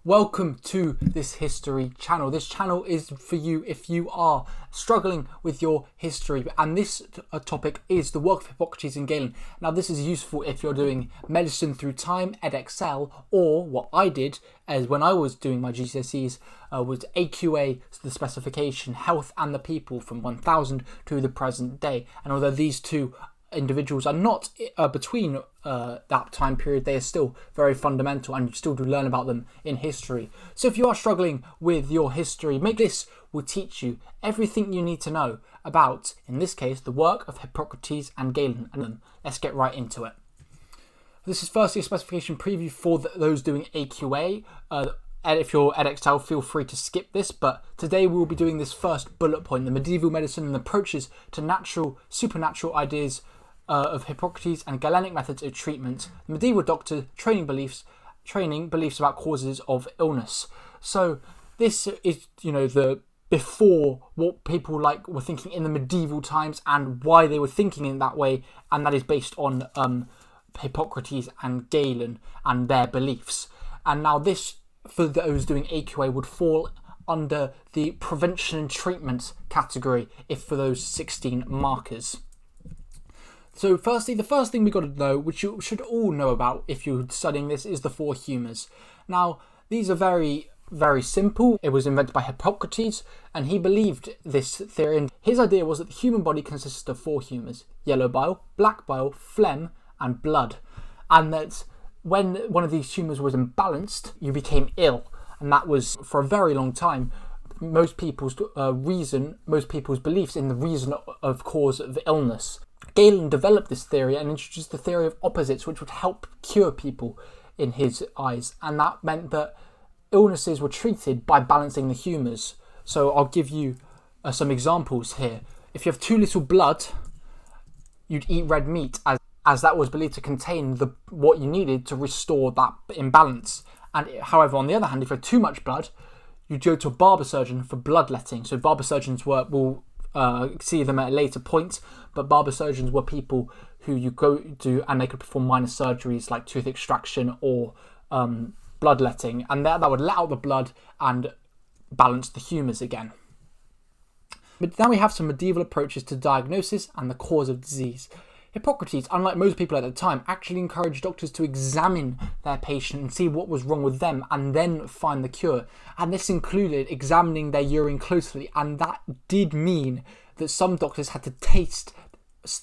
Welcome to this history channel. This channel is for you if you are struggling with your history, and this topic is the work of Hippocrates and Galen. Now this is useful if you're doing medicine through time, EdXL, or what I did as when I was doing my GCSEs was AQA, the specification, health and the people from 1000 to the present day. And although these two individuals are not between that time period, they are still very fundamental and you still do learn about them in history. So if you are struggling with your history, this will teach you everything you need to know about, in this case, the work of Hippocrates and Galen. And let's get right into it. This is firstly a specification preview for those doing AQA. If you're EdXL, feel free to skip this, but today we will be doing this first bullet point, the medieval medicine and approaches to supernatural ideas of Hippocrates and Galenic methods of treatment, medieval doctor training beliefs about causes of illness. So this is, the before what people were thinking in the medieval times and why they were thinking in that way, and that is based on Hippocrates and Galen and their beliefs. And now this, for those doing AQA, would fall under the prevention and treatment category for those 16 markers. So firstly, the first thing we got to know, which you should all know about if you're studying this, is the four humours. Now, these are very, very simple. It was invented by Hippocrates, and he believed this theory. And his idea was that the human body consisted of four humours: yellow bile, black bile, phlegm, and blood. And that when one of these humours was imbalanced, you became ill. And that was, for a very long time, most people's beliefs in the reason of cause of illness. Galen developed this theory and introduced the theory of opposites, which would help cure people in his eyes. And that meant that illnesses were treated by balancing the humours. So I'll give you some examples here. If you have too little blood, you'd eat red meat, as that was believed to contain what you needed to restore that imbalance. And however, on the other hand, if you have too much blood, you'd go to a barber surgeon for bloodletting. So barber surgeons will see them at a later point, but barber surgeons were people who you go to and they could perform minor surgeries like tooth extraction or bloodletting, and that would let out the blood and balance the humours again. But now we have some medieval approaches to diagnosis and the cause of disease. Hippocrates, unlike most people at the time, actually encouraged doctors to examine their patient and see what was wrong with them and then find the cure. And this included examining their urine closely, and that did mean that some doctors had to taste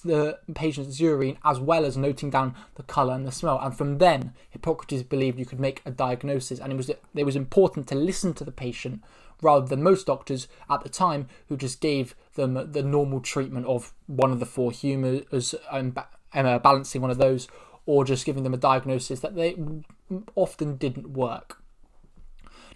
the patient's urine as well as noting down the colour and the smell. And from then, Hippocrates believed you could make a diagnosis, and it was important to listen to the patient rather than most doctors at the time who just gave them the normal treatment of one of the four humours and balancing one of those, or just giving them a diagnosis that they often didn't work.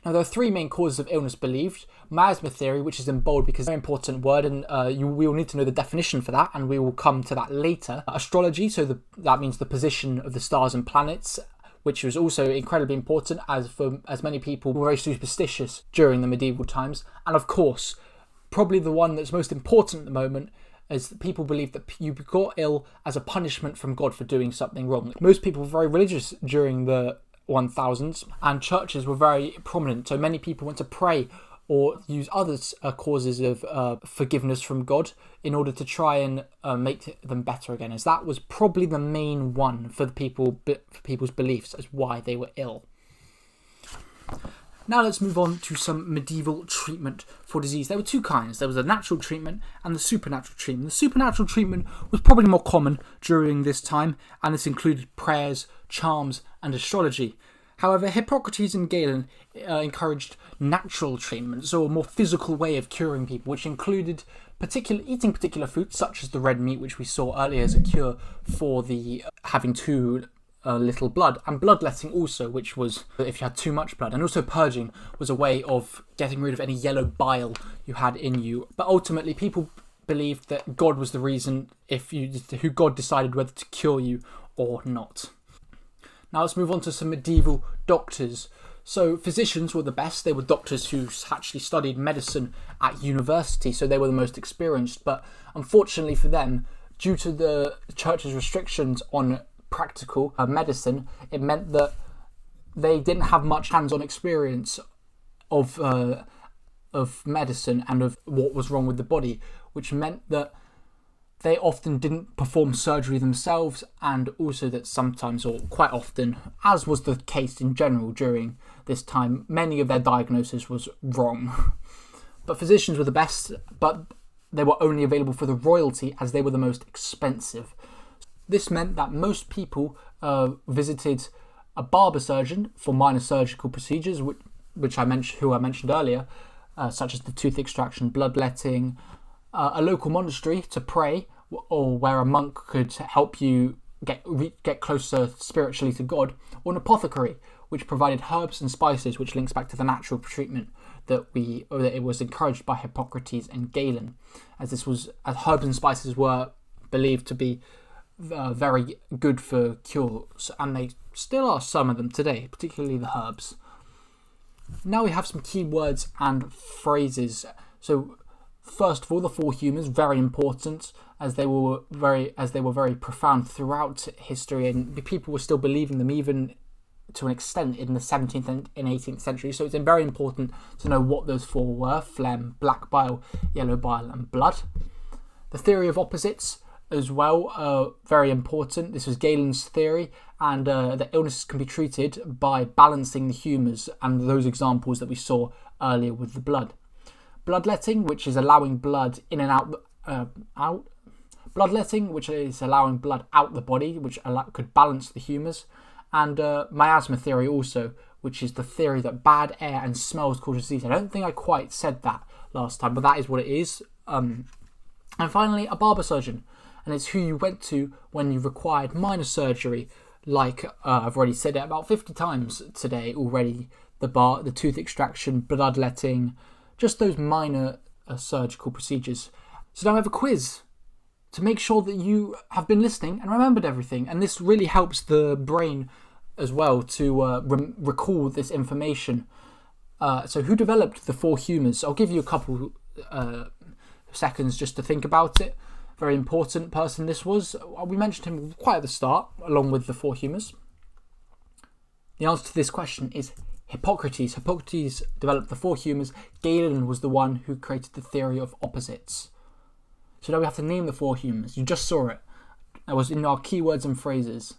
Now, there are three main causes of illness believed. Miasma theory, which is in bold because it's a very important word, and we will need to know the definition for that, and we will come to that later. Astrology, so that means the position of the stars and planets, which was also incredibly important as many people were very superstitious during the medieval times. And of course, probably the one that's most important at the moment is that people believe that you got ill as a punishment from God for doing something wrong. Most people were very religious during the 1000s, and churches were very prominent, so many people went to pray or use other causes of forgiveness from God in order to try and make them better again, as that was probably the main one for people's beliefs as why they were ill. Now let's move on to some medieval treatment for disease. There were two kinds. There was the natural treatment and the supernatural treatment. The supernatural treatment was probably more common during this time, and this included prayers, charms, and astrology. However, Hippocrates and Galen encouraged natural treatment, so a more physical way of curing people, which included eating particular foods, such as the red meat, which we saw earlier as a cure for the having too little blood, and bloodletting also, which was if you had too much blood, and also purging was a way of getting rid of any yellow bile you had in you. But ultimately, people believed that God was the reason who God decided whether to cure you or not. Now let's move on to some medieval doctors. So physicians were the best. They were doctors who actually studied medicine at university, so they were the most experienced. But unfortunately for them, due to the church's restrictions on practical medicine, it meant that they didn't have much hands-on experience of medicine and of what was wrong with the body, which meant that they often didn't perform surgery themselves, and also that sometimes, or quite often, as was the case in general during this time, many of their diagnosis was wrong. But physicians were the best, but they were only available for the royalty as they were the most expensive. This meant that most people visited a barber surgeon for minor surgical procedures, which I mentioned earlier, such as the tooth extraction, bloodletting, a local monastery to pray, or where a monk could help you get closer spiritually to God, or an apothecary, which provided herbs and spices, which links back to the natural treatment that it was encouraged by Hippocrates and Galen, as herbs and spices were believed to be very good for cures, and they still are, some of them today, particularly the herbs. Now we have some key words and phrases. So first of all, the four humours, very important, as they were very profound throughout history, and people were still believing them even to an extent in the 17th and 18th century. So it's very important to know what those four were: phlegm, black bile, yellow bile, and blood. The theory of opposites as well, very important. This was Galen's theory, and that illnesses can be treated by balancing the humours, and those examples that we saw earlier with the blood. Bloodletting, which is allowing blood in and out. Bloodletting, which is allowing blood out the body, which could balance the humours. And miasma theory also, which is the theory that bad air and smells cause disease. I don't think I quite said that last time, but that is what it is. And finally, a barber surgeon, and it's who you went to when you required minor surgery, like I've already said it about 50 times today already. The tooth extraction, bloodletting, just those minor surgical procedures. So now I have a quiz to make sure that you have been listening and remembered everything. And this really helps the brain as well to recall this information. So who developed the four humours? I'll give you a couple seconds just to think about it. Very important person this was. We mentioned him quite at the start, along with the four humours. The answer to this question is Hippocrates. Hippocrates developed the four humours. Galen was the one who created the theory of opposites. So now we have to name the four humours. You just saw it. That was in our keywords and phrases.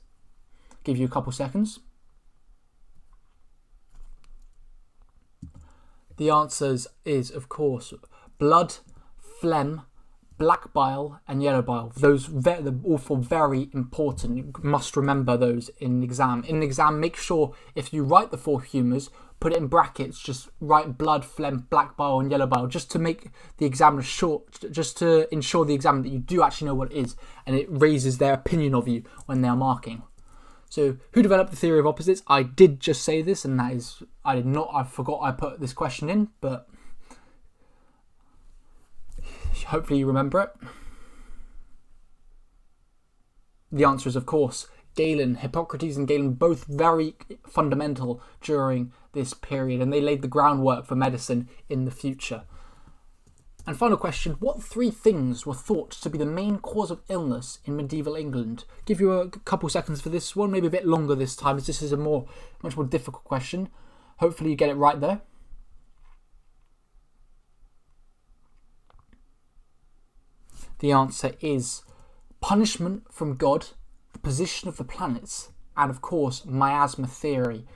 Give you a couple seconds. The answers is, of course, blood, phlegm, black bile, and yellow bile. They're all four very important. You must remember those in exam. In exam, make sure if you write the four humours, put it in brackets. Just write blood, phlegm, black bile, and yellow bile, just to make the examiner short, just to ensure the examiner that you do actually know what it is, and it raises their opinion of you when they are marking. So, who developed the theory of opposites? I did just say this, and that is, I forgot I put this question in, but hopefully you remember it. The answer is, of course, Galen. Hippocrates and Galen, both very fundamental during this period, and they laid the groundwork for medicine in the future. And final question, what three things were thought to be the main cause of illness in medieval England? Give you a couple seconds for this one, maybe a bit longer this time, as this is a much more difficult question. Hopefully you get it right there. The answer is punishment from God, the position of the planets, and of course, miasma theory.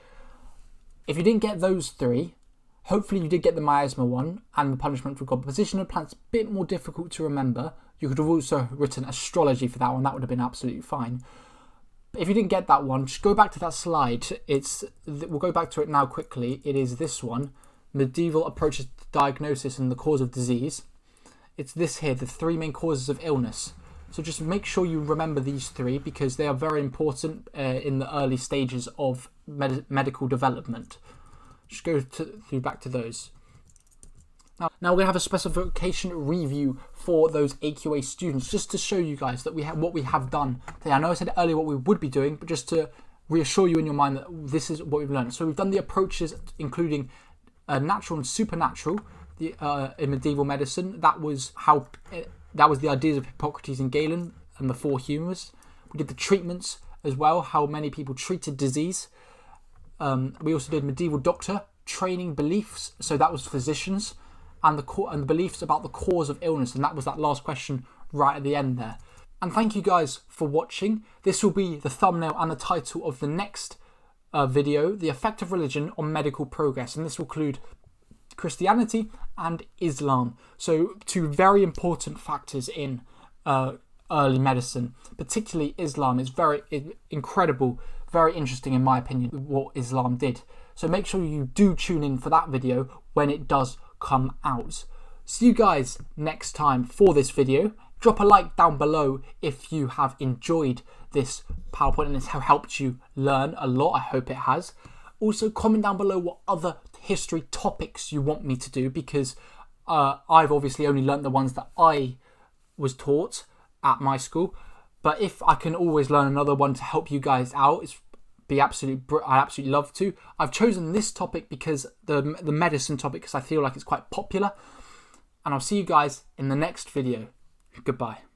If you didn't get those three, hopefully you did get the miasma one and the punishment from God. The position of the planets, a bit more difficult to remember. You could have also written astrology for that one. That would have been absolutely fine. If you didn't get that one, just go back to that slide. We'll go back to it now quickly. It is this one, medieval approaches to diagnosis and the cause of disease. It's this here, the three main causes of illness. So just make sure you remember these three because they are very important in the early stages of medical development. Just go back to those. Now we're going to have a specification review for those AQA students, just to show you guys that what we have done today. I know I said earlier what we would be doing, but just to reassure you in your mind that this is what we've learned. So we've done the approaches, including natural and supernatural, in medieval medicine. That was the ideas of Hippocrates and Galen and the four humours. We did the treatments as well, how many people treated disease. We also did medieval doctor training beliefs, so that was physicians, and the beliefs about the cause of illness, and that was that last question right at the end there. And thank you guys for watching. This will be the thumbnail and the title of the next video, The Effect of Religion on Medical Progress, and this will include Christianity and Islam. So two very important factors in early medicine, particularly Islam. Is very incredible, very interesting in my opinion, what Islam did. So make sure you do tune in for that video when it does come out. See you guys next time for this video. Drop a like down below if you have enjoyed this PowerPoint and it's helped you learn a lot. I hope it has. Also, comment down below what other history topics you want me to do, because I've obviously only learnt the ones that I was taught at my school. But if I can always learn another one to help you guys out, I'd absolutely love to. I've chosen this topic because the medicine topic, because I feel like it's quite popular. And I'll see you guys in the next video. Goodbye.